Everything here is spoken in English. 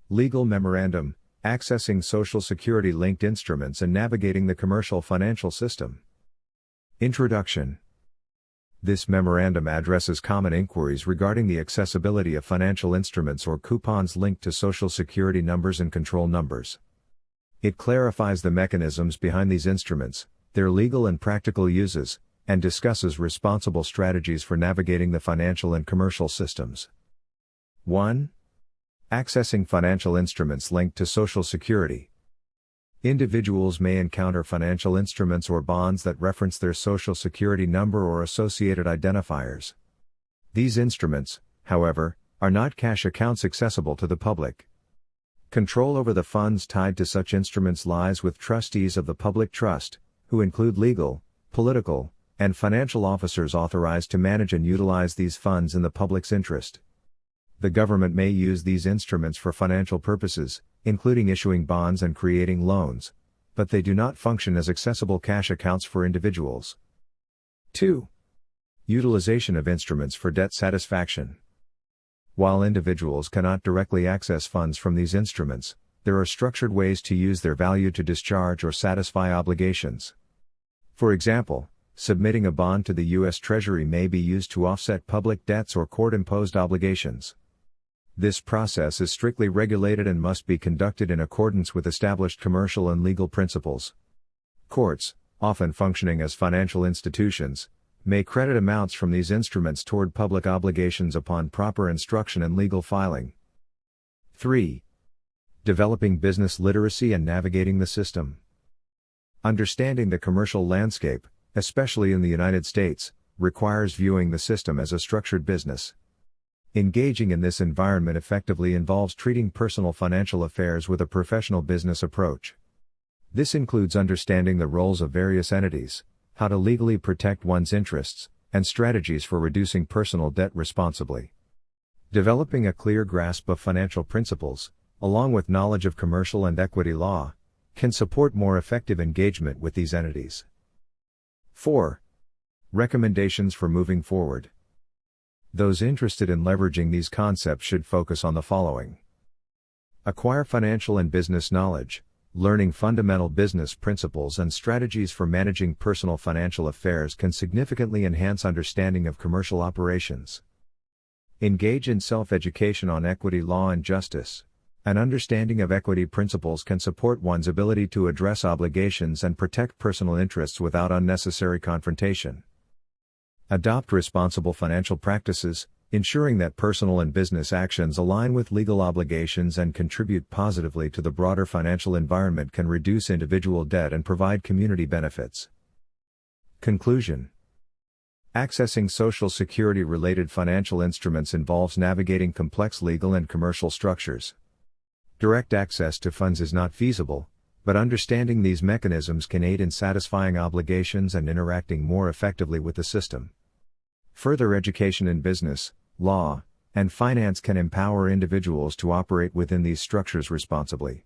Legal memorandum, accessing Social Security linked instruments and navigating the commercial financial system. Introduction. This memorandum addresses common inquiries regarding the accessibility of financial instruments or coupons linked to Social Security numbers and control numbers. It clarifies the mechanisms behind these instruments, their legal and practical uses, and discusses responsible strategies for navigating the financial and commercial systems. 1. Accessing financial instruments linked to Social Security. Individuals may encounter financial instruments or bonds that reference their Social Security number or associated identifiers. These instruments, however, are not cash accounts accessible to the public. Control over the funds tied to such instruments lies with trustees of the public trust, who include legal, political, and financial officers authorized to manage and utilize these funds in the public's interest. The government may use these instruments for financial purposes, including issuing bonds and creating loans, but they do not function as accessible cash accounts for individuals. 2. Utilization of instruments for debt satisfaction. While individuals cannot directly access funds from these instruments, there are structured ways to use their value to discharge or satisfy obligations. For example, submitting a bond to the U.S. Treasury may be used to offset public debts or court-imposed obligations. This process is strictly regulated and must be conducted in accordance with established commercial and legal principles. Courts, often functioning as financial institutions, may credit amounts from these instruments toward public obligations upon proper instruction and legal filing. 3. Developing business literacy and navigating the system. Understanding the commercial landscape, especially in the United States, requires viewing the system as a structured business. Engaging in this environment effectively involves treating personal financial affairs with a professional business approach. This includes understanding the roles of various entities, how to legally protect one's interests, and strategies for reducing personal debt responsibly. Developing a clear grasp of financial principles, along with knowledge of commercial and equity law, can support more effective engagement with these entities. 4. Recommendations for moving forward. Those interested in leveraging these concepts should focus on the following. Acquire financial and business knowledge, learning fundamental business principles and strategies for managing personal financial affairs can significantly enhance understanding of commercial operations. Engage in self-education on equity law and justice. An understanding of equity principles can support one's ability to address obligations and protect personal interests without unnecessary confrontation. Adopt responsible financial practices, ensuring that personal and business actions align with legal obligations and contribute positively to the broader financial environment can reduce individual debt and provide community benefits. Conclusion. Accessing Social Security-related financial instruments involves navigating complex legal and commercial structures. Direct access to funds is not feasible, but understanding these mechanisms can aid in satisfying obligations and interacting more effectively with the system. Further education in business, law, and finance can empower individuals to operate within these structures responsibly.